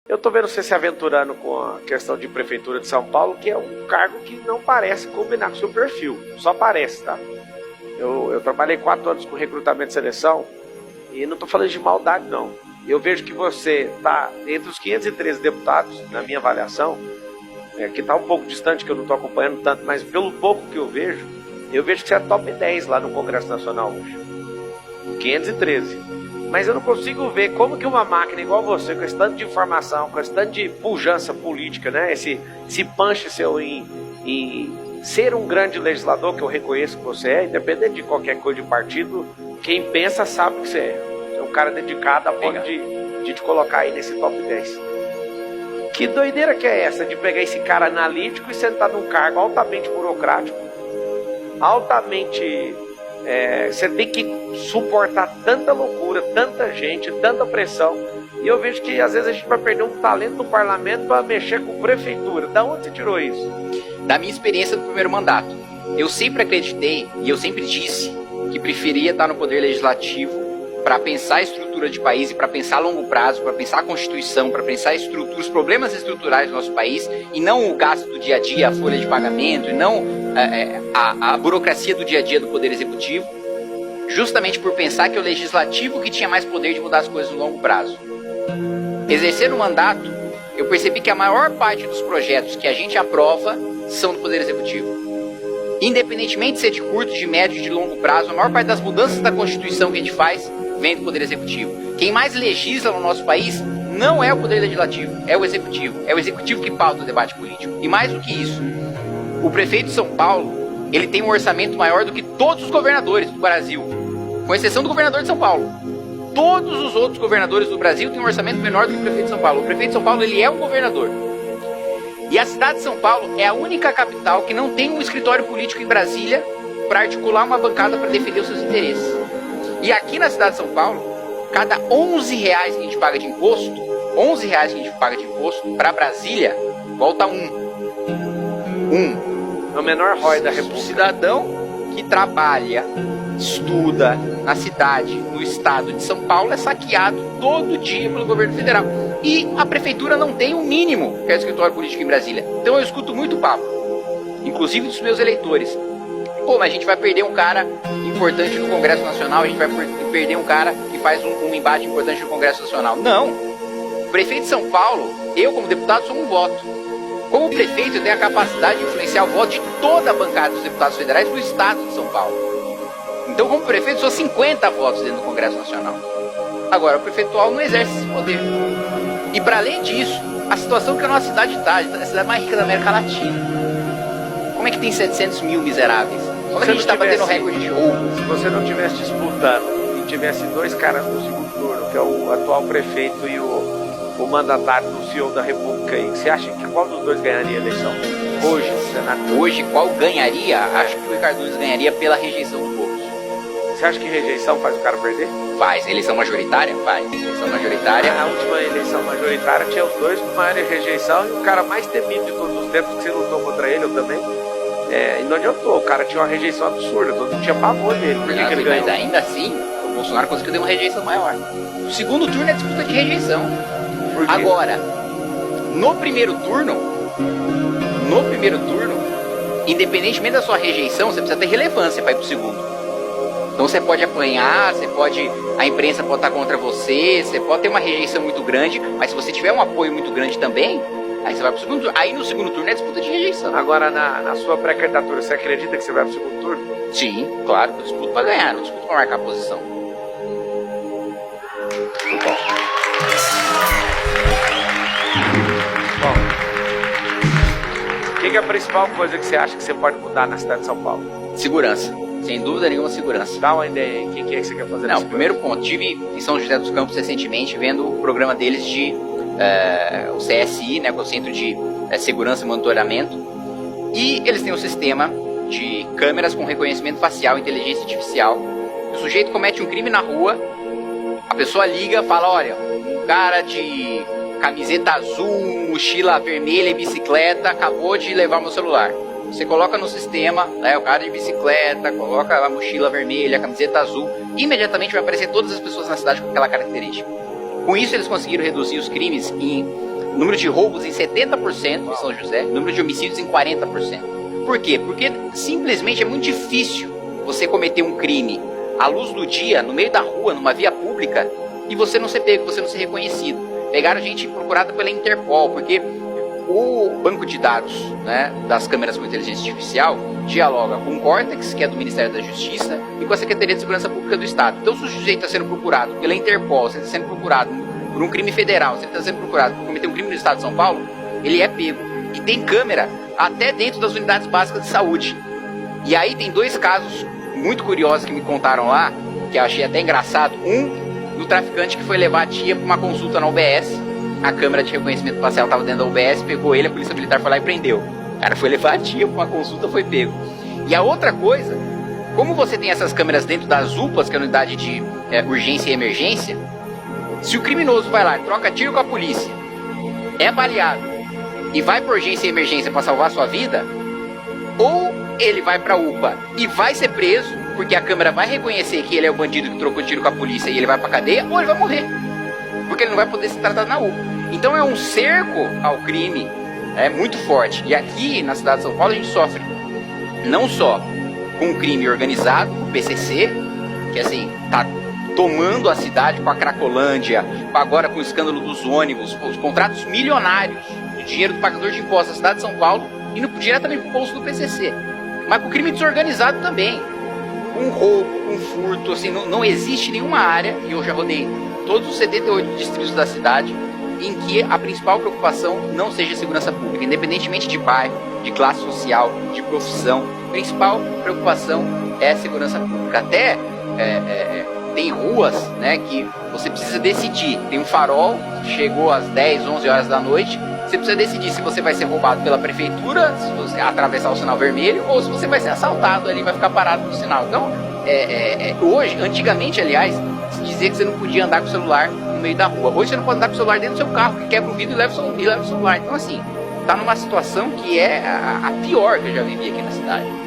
Eu tô vendo você se aventurando com a questão de prefeitura de São Paulo, que é um cargo que não parece combinar com o seu perfil. Só parece, tá? Eu trabalhei 4 anos com recrutamento e seleção e não tô falando de maldade, não. Eu vejo que você tá entre os 513 deputados, na minha avaliação, que tá um pouco distante, que eu não tô acompanhando tanto, mas pelo pouco que eu vejo que você é top 10 lá no Congresso Nacional hoje. 513. Mas eu não consigo ver como que uma máquina igual você, com esse tanto de informação, com esse tanto de pujança política, né? Esse punch seu em ser um grande legislador, que eu reconheço que você é, independente de qualquer coisa de partido, quem pensa sabe que você é. É um cara dedicado a ponto de te colocar aí nesse top 10. Que doideira que é essa de pegar esse cara analítico e sentar num cargo altamente burocrático, altamente... você tem que suportar tanta loucura, tanta gente, tanta pressão. E eu vejo que às vezes a gente vai perder um talento no parlamento para mexer com prefeitura. Da onde você tirou isso? Da minha experiência do primeiro mandato. Eu sempre acreditei e eu sempre disse que preferia estar no poder legislativo para pensar a estrutura de país e para pensar a longo prazo, para pensar a Constituição, para pensar os problemas estruturais do nosso país e não o gasto do dia a dia, a folha de pagamento e não a burocracia do dia a dia do Poder Executivo, justamente por pensar que é o Legislativo que tinha mais poder de mudar as coisas no longo prazo. Exercendo o mandato, eu percebi que a maior parte dos projetos que a gente aprova são do Poder Executivo. Independentemente de ser de curto, de médio e de longo prazo, a maior parte das mudanças da Constituição que a gente faz vem do Poder Executivo. Quem mais legisla no nosso país não é o Poder Legislativo, é o Executivo. É o Executivo que pauta o debate político. E mais do que isso, o prefeito de São Paulo, ele tem um orçamento maior do que todos os governadores do Brasil, com exceção do governador de São Paulo. Todos os outros governadores do Brasil têm um orçamento menor do que o prefeito de São Paulo. O prefeito de São Paulo, ele é um governador. E a cidade de São Paulo é a única capital que não tem um escritório político em Brasília para articular uma bancada para defender os seus interesses. E aqui na cidade de São Paulo, cada R$11 que a gente paga de imposto, R$11 que a gente paga de imposto, para Brasília, volta É o menor ROI da República. O cidadão que trabalha, estuda na cidade, no estado de São Paulo, é saqueado todo dia pelo governo federal. E a prefeitura não tem o mínimo que é o escritório político em Brasília. Então eu escuto muito papo, inclusive dos meus eleitores. Pô, mas a gente vai perder um cara importante no Congresso Nacional, a gente vai perder um cara que faz um embate importante no Congresso Nacional. Não! O prefeito de São Paulo, eu como deputado sou um voto. Como prefeito eu tenho a capacidade de influenciar o voto de toda a bancada dos deputados federais do estado de São Paulo. Então como prefeito sou 50 votos dentro do Congresso Nacional. Agora o prefeito atual não exerce esse poder. E para além disso, a situação que a nossa cidade está, a cidade mais rica da América Latina. Como é que tem 700 mil miseráveis? Como é que a gente está batendo recorde de roubo? Se você não estivesse disputando e tivesse 2 caras no segundo turno, que é o atual prefeito e o mandatário do CEO da República aí, você acha que qual dos dois ganharia a eleição? Hoje, Senado? Hoje, qual ganharia? Acho que o Ricardo Nunes ganharia pela rejeição dos votos. Você acha que rejeição faz o cara perder? Faz. Eleição majoritária? Faz. Eleição majoritária. Na última eleição majoritária tinha os 2 com maior rejeição e o cara mais temido de todos os tempos que você lutou contra ele, eu também. E não adiantou, o cara tinha uma rejeição absurda, todo mundo tinha pavor dele. Por que ele ganhou? Mas ainda assim, o Bolsonaro conseguiu ter uma rejeição maior. O segundo turno é disputa de rejeição. Agora, no primeiro turno, independentemente da sua rejeição, você precisa ter relevância para ir pro segundo. Então você pode apanhar, a imprensa pode estar contra você, você pode ter uma rejeição muito grande, mas se você tiver um apoio muito grande também, aí você vai pro segundo turno. Aí no segundo turno é disputa de rejeição. Agora, na sua pré-candidatura, você acredita que você vai pro segundo turno? Sim, claro, eu disputo para ganhar, não disputo para marcar a posição. Bom, o que é a principal coisa que você acha que você pode mudar na cidade de São Paulo? Segurança. Sem dúvida nenhuma, segurança. Dá uma ideia aí, o que é que você quer fazer? Não, primeiro ponto, estive em São José dos Campos recentemente vendo o programa deles de o CSI, né, que é o Centro de Segurança e Monitoramento, e eles têm um sistema de câmeras com reconhecimento facial, inteligência artificial. O sujeito comete um crime na rua, a pessoa liga, fala, olha, um cara de camiseta azul, mochila vermelha e bicicleta acabou de levar meu celular. Você coloca no sistema, né, o cara de bicicleta, coloca a mochila vermelha, a camiseta azul, imediatamente vai aparecer todas as pessoas na cidade com aquela característica. Com isso, eles conseguiram reduzir os crimes em número de roubos em 70% em São José, número de homicídios em 40%. Por quê? Porque simplesmente é muito difícil você cometer um crime à luz do dia, no meio da rua, numa via pública, e você não ser pego, você não ser reconhecido. Pegaram gente procurada pela Interpol, porque o banco de dados, né, das câmeras com inteligência artificial dialoga com o Cortex, que é do Ministério da Justiça, e com a Secretaria de Segurança Pública do Estado. Então, se o sujeito está sendo procurado pela Interpol, se ele está sendo procurado por um crime federal, se ele está sendo procurado por cometer um crime no Estado de São Paulo, ele é pego. E tem câmera até dentro das unidades básicas de saúde. E aí tem dois casos muito curiosos que me contaram lá, que eu achei até engraçado. Um, do traficante que foi levar a tia para uma consulta na UBS. A câmera de reconhecimento facial estava dentro da UBS, pegou ele, a polícia militar foi lá e prendeu. O cara foi levar a tia para uma consulta, foi pego. E a outra coisa, como você tem essas câmeras dentro das UPAs, que é a unidade de urgência e emergência, se o criminoso vai lá, troca tiro com a polícia, é baleado e vai para urgência e emergência para salvar a sua vida, ou ele vai para a UPA e vai ser preso, porque a câmera vai reconhecer que ele é o bandido que trocou tiro com a polícia e ele vai pra cadeia, ou ele vai morrer, porque ele não vai poder ser tratado na UPA. Então é um cerco ao crime muito forte. E aqui na cidade de São Paulo a gente sofre não só com o crime organizado, o PCC, que assim, tá tomando a cidade com a Cracolândia, agora com o escândalo dos ônibus, os contratos milionários de dinheiro do pagador de impostos da cidade de São Paulo, indo diretamente pro bolso do PCC. Mas com o crime desorganizado também. Com roubo, com furto, assim, não existe nenhuma área, e eu já rodei todos os 78 distritos da cidade, em que a principal preocupação não seja a segurança pública, independentemente de bairro, de classe social, de profissão. A principal preocupação é a segurança pública. Até tem ruas, né, que você precisa decidir. Tem um farol, chegou às 10, 11 horas da noite, você precisa decidir se você vai ser roubado pela prefeitura, se você atravessar o sinal vermelho, ou se você vai ser assaltado ali, vai ficar parado no sinal. Então, hoje, antigamente, aliás, se dizia que você não podia andar com o celular no meio da rua. Hoje você não pode andar com o celular dentro do seu carro, que quebra o vidro e leva o celular. Então, assim, tá numa situação que é a pior que eu já vivi aqui na cidade.